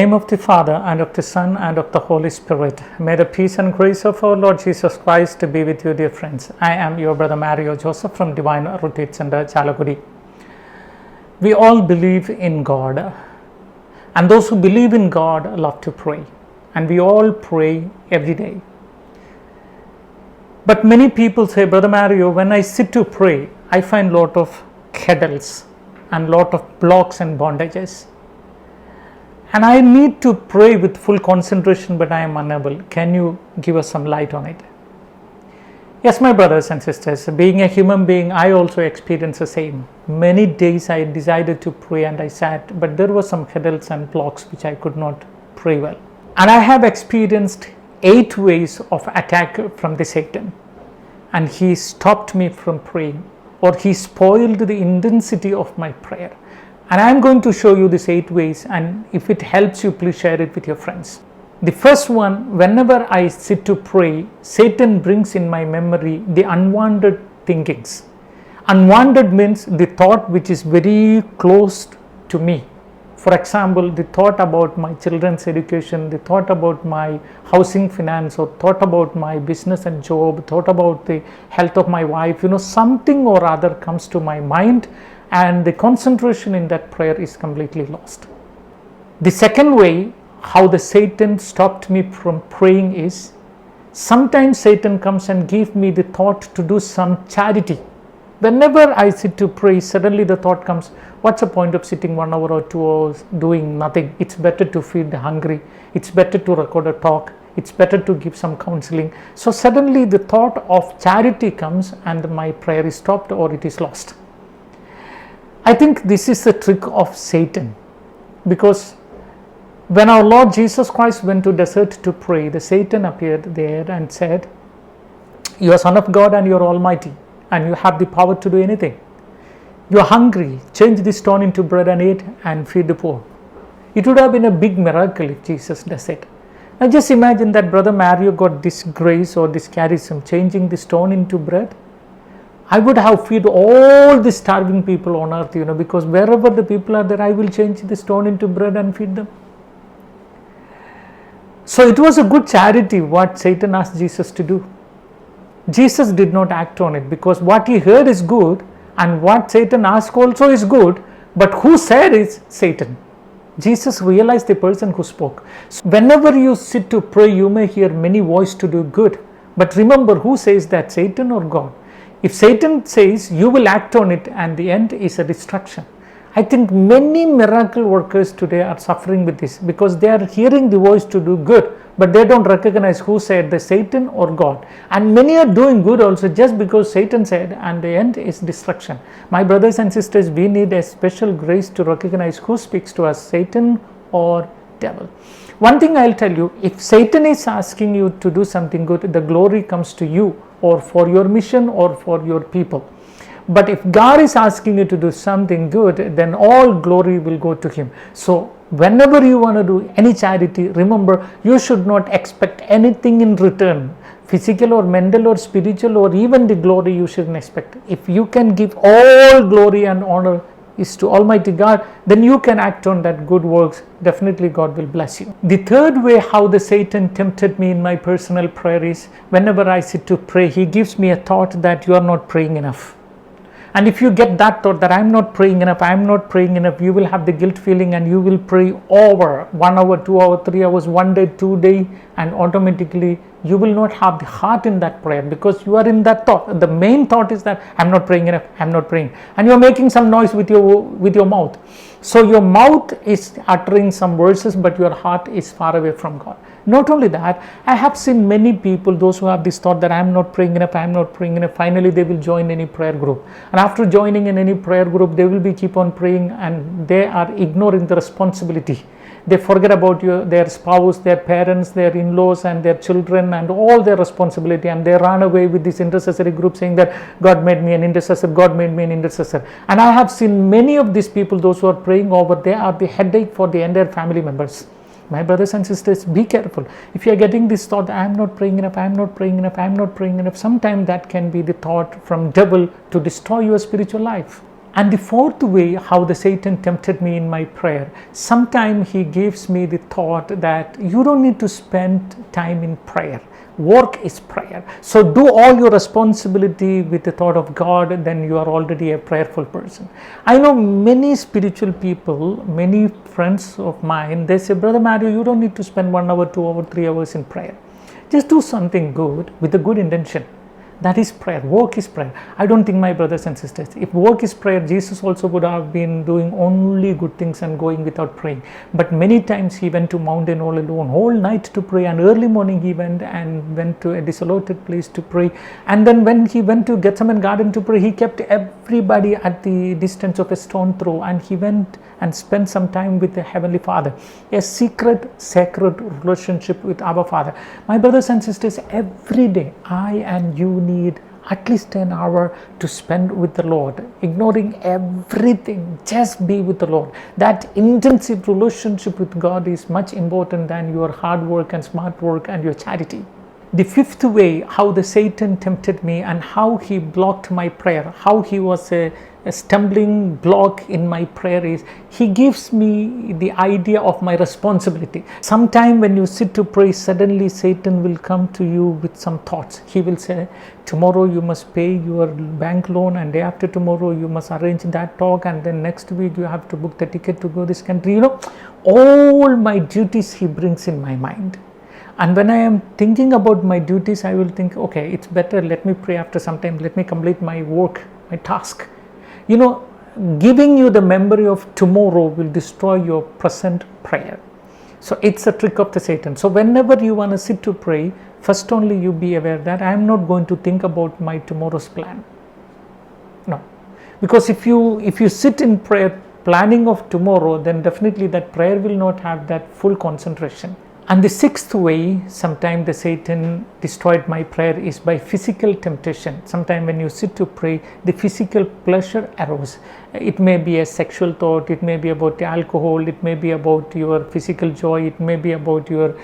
In the name of the Father, and of the Son, and of the Holy Spirit. May the peace and grace of our Lord Jesus Christ be with you, dear friends. I am your brother Mario Joseph from Divine Retreat Center, Chalagudi. We all believe in God, and those who believe in God love to pray, and we all pray every day. But many people say, Brother Mario, when I sit to pray, I find lot of hurdles and lot of blocks and bondages. And I need to pray with full concentration, but I am unable. Can you give us some light on it? Yes, my brothers and sisters, being a human being, I also experienced the same. Many days I decided to pray and I sat, but there were some hurdles and blocks which I could not pray well. And I have experienced 8 ways of attack from the Satan. And he stopped me from praying, or he spoiled the intensity of my prayer. And I am going to show you these 8 ways, and if it helps you, please share it with your friends. The first one, whenever I sit to pray, Satan brings in my memory the unwanted thinkings. Unwanted means the thought which is very close to me. For example, the thought about my children's education, the thought about my housing finance, or thought about my business and job, thought about the health of my wife, something or other comes to my mind, and the concentration in that prayer is completely lost. The second way how the Satan stopped me from praying is, sometimes Satan comes and gives me the thought to do some charity. Whenever I sit to pray, suddenly the thought comes, what's the point of sitting 1 hour or 2 hours doing nothing? It's better to feed the hungry. It's better to record a talk. It's better to give some counseling. So suddenly the thought of charity comes and my prayer is stopped or it is lost. I think this is the trick of Satan, because when our Lord Jesus Christ went to desert to pray, the Satan appeared there and said, you are Son of God and you are Almighty and you have the power to do anything. You are hungry, change this stone into bread and eat and feed the poor. It would have been a big miracle if Jesus does it. Now just imagine that Brother Mario got this grace or this charism, changing the stone into bread. I would have fed all the starving people on earth, because wherever the people are there, I will change the stone into bread and feed them. So it was a good charity what Satan asked Jesus to do. Jesus did not act on it, because what he heard is good and what Satan asked also is good, but who said is Satan. Jesus realized the person who spoke. So whenever you sit to pray, you may hear many voices to do good, but remember who says that, Satan or God? If Satan says, you will act on it, and the end is a destruction. I think many miracle workers today are suffering with this, because they are hearing the voice to do good, but they don't recognize who said, the Satan or God. And many are doing good also just because Satan said, and the end is destruction. My brothers and sisters, we need a special grace to recognize who speaks to us, Satan or devil. One thing I'll tell you, if Satan is asking you to do something good, the glory comes to you, or for your mission or for your people. But if God is asking you to do something good, then all glory will go to him. So whenever you want to do any charity, remember you should not expect anything in return, physical or mental or spiritual, or even the glory you shouldn't expect. If you can give all glory and honor is to Almighty God, then you can act on that good works. Definitely God will bless you. The third way how the Satan tempted me in my personal prayer is, whenever I sit to pray, he gives me a thought that you are not praying enough. And if you get that thought that I'm not praying enough, you will have the guilt feeling and you will pray over 1 hour, 2 hours, 3 hours, 1 day, 2 days, and automatically you will not have the heart in that prayer, because you are in that thought. The main thought is that I'm not praying enough, I'm not praying. And you're making some noise with your mouth. So your mouth is uttering some verses, but your heart is far away from God. Not only that, I have seen many people, those who have this thought that I'm not praying enough, finally they will join any prayer group. And after joining in any prayer group, they will keep on praying, and they are ignoring the responsibility. They forget about their spouse, their parents, their in-laws and their children and all their responsibility, and they run away with this intercessory group saying that God made me an intercessor, God made me an intercessor. And I have seen many of these people, those who are praying over, they are the headache for the entire family members. My brothers and sisters, be careful. If you are getting this thought, I am not praying enough, sometimes that can be the thought from devil to destroy your spiritual life. And the fourth way how the Satan tempted me in my prayer, sometimes he gives me the thought that you don't need to spend time in prayer. Work is prayer. So do all your responsibility with the thought of God, then you are already a prayerful person. I know many spiritual people, many friends of mine, they say, Brother Mario, you don't need to spend 1 hour, 2 hours, 3 hours in prayer. Just do something good with a good intention. That is prayer. Work is prayer. I don't think, my brothers and sisters, if work is prayer, Jesus also would have been doing only good things and going without praying. But many times he went to mountain all alone, whole night to pray, and early morning he went to a desolated place to pray. And then when he went to Gethsemane garden to pray, he kept everybody at the distance of a stone throw, and he went and spent some time with the Heavenly Father, a secret, sacred relationship with our Father. My brothers and sisters, every day I and you need at least an hour to spend with the Lord, ignoring everything, just be with the Lord. That intensive relationship with God is much important than your hard work and smart work and your charity. The fifth way how the Satan tempted me and how he blocked my prayer, how he was a stumbling block in my prayer, is he gives me the idea of my responsibility. Sometime when you sit to pray, suddenly Satan will come to you with some thoughts. He will say, tomorrow you must pay your bank loan, and day after tomorrow you must arrange that talk, and then next week you have to book the ticket to go this country. All my duties he brings in my mind. And when I am thinking about my duties, I will think, okay, it's better, let me pray after some time, let me complete my work, my task. Giving you the memory of tomorrow will destroy your present prayer. So it's a trick of the Satan. So whenever you want to sit to pray, first only you be aware that I am not going to think about my tomorrow's plan. No. Because if you sit in prayer planning of tomorrow, then definitely that prayer will not have that full concentration. And the sixth way, sometimes the Satan destroyed my prayer, is by physical temptation. Sometimes when you sit to pray, the physical pleasure arose. It may be a sexual thought, it may be about alcohol, it may be about your physical joy, it may be about your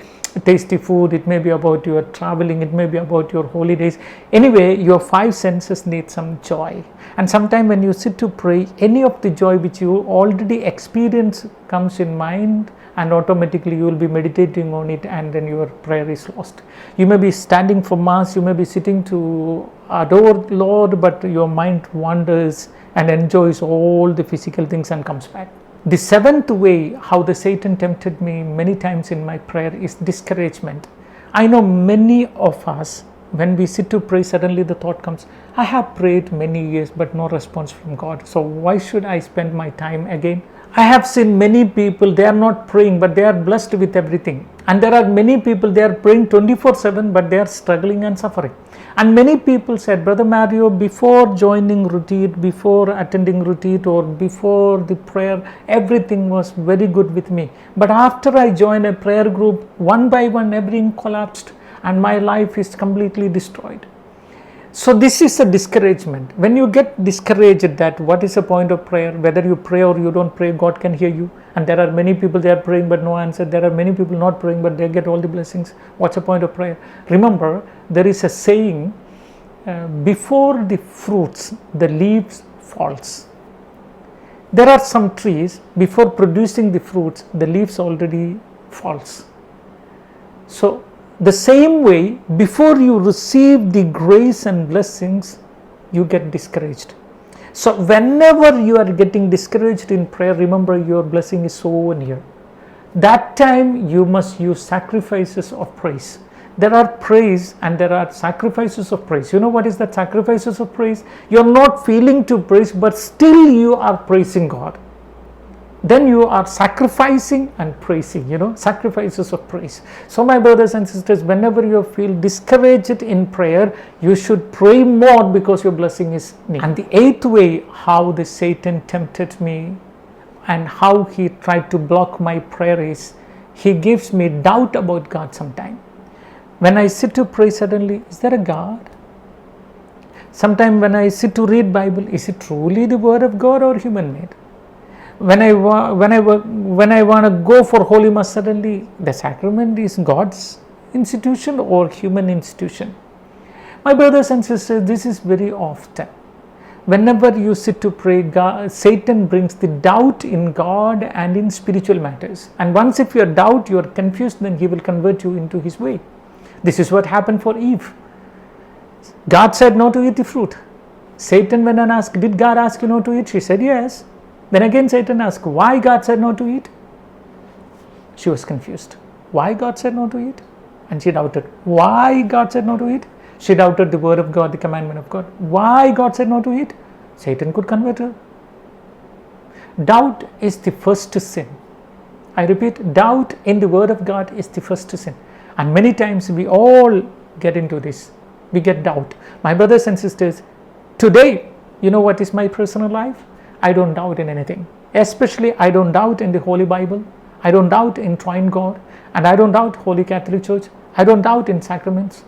tasty food, it may be about your traveling, it may be about your holidays. Anyway, your five senses need some joy. And sometimes when you sit to pray, any of the joy which you already experience comes in mind, and automatically you will be meditating on it, and then your prayer is lost. You may be standing for Mass, you may be sitting to adore the Lord, but your mind wanders and enjoys all the physical things and comes back. The seventh way how the Satan tempted me many times in my prayer is discouragement. I know many of us, when we sit to pray, suddenly the thought comes, I have prayed many years but no response from God, so why should I spend my time again? I have seen many people, they are not praying but they are blessed with everything. And there are many people, they are praying 24/7 but they are struggling and suffering. And many people said, Brother Mario, before joining retreat, before attending retreat, or before the prayer, everything was very good with me. But after I joined a prayer group, one by one everything collapsed and my life is completely destroyed. So this is a discouragement. When you get discouraged that what is the point of prayer, whether you pray or you don't pray, God can hear you. And there are many people, they are praying but no answer. There are many people not praying but they get all the blessings. What's the point of prayer? Remember, there is a saying, before the fruits, the leaves falls. There are some trees, before producing the fruits, the leaves already falls. So the same way, before you receive the grace and blessings, you get discouraged. So whenever you are getting discouraged in prayer, remember your blessing is so near. That time you must use sacrifices of praise. There are praise and there are sacrifices of praise. You know what is that sacrifices of praise? You are not feeling to praise, but still you are praising God. Then you are sacrificing and praising, sacrifices of praise. So my brothers and sisters, whenever you feel discouraged in prayer, you should pray more because your blessing is near. And the eighth way how the Satan tempted me and how he tried to block my prayer is, he gives me doubt about God sometime. When I sit to pray, suddenly, is there a God? Sometime when I sit to read Bible, is it truly the word of God or human made? When I want to go for Holy Mass, suddenly the sacrament is God's institution or human institution. My brothers and sisters, this is very often. Whenever you sit to pray, Satan brings the doubt in God and in spiritual matters. And once if you are doubt, you are confused, then he will convert you into his way. This is what happened for Eve. God said no to eat the fruit. Satan went and asked, did God ask you not to eat? She said yes. Then again Satan asked, why God said no to eat? She was confused. Why God said no to eat? And she doubted. Why God said no to eat? She doubted the word of God, the commandment of God. Why God said no to eat? Satan could convert her. Doubt is the first sin. I repeat, doubt in the word of God is the first sin. And many times we all get into this. We get doubt. My brothers and sisters, today, you know what is my personal life? I don't doubt in anything. Especially, I don't doubt in the Holy Bible. I don't doubt in Trine God. And I don't doubt Holy Catholic Church. I don't doubt in sacraments.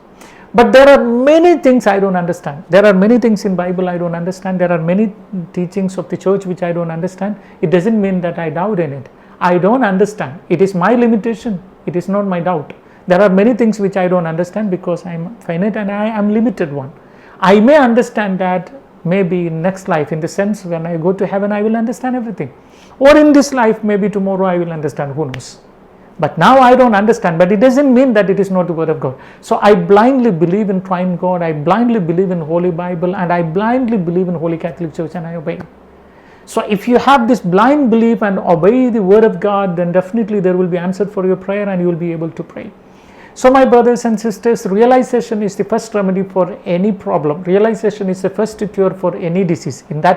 But there are many things I don't understand. There are many things in Bible I don't understand. There are many teachings of the church which I don't understand. It doesn't mean that I doubt in it. I don't understand. It is my limitation. It is not my doubt. There are many things which I don't understand because I am finite and I am limited one. I may understand that maybe in next life, in the sense when I go to heaven, I will understand everything. Or in this life, maybe tomorrow I will understand, who knows. But now I don't understand, but it doesn't mean that it is not the word of God. So I blindly believe in Trine God, I blindly believe in Holy Bible, and I blindly believe in Holy Catholic Church, and I obey. So if you have this blind belief and obey the word of God, then definitely there will be answer for your prayer and you will be able to pray. So my brothers and sisters, realization is the first remedy for any problem. Realization is the first cure for any disease. In that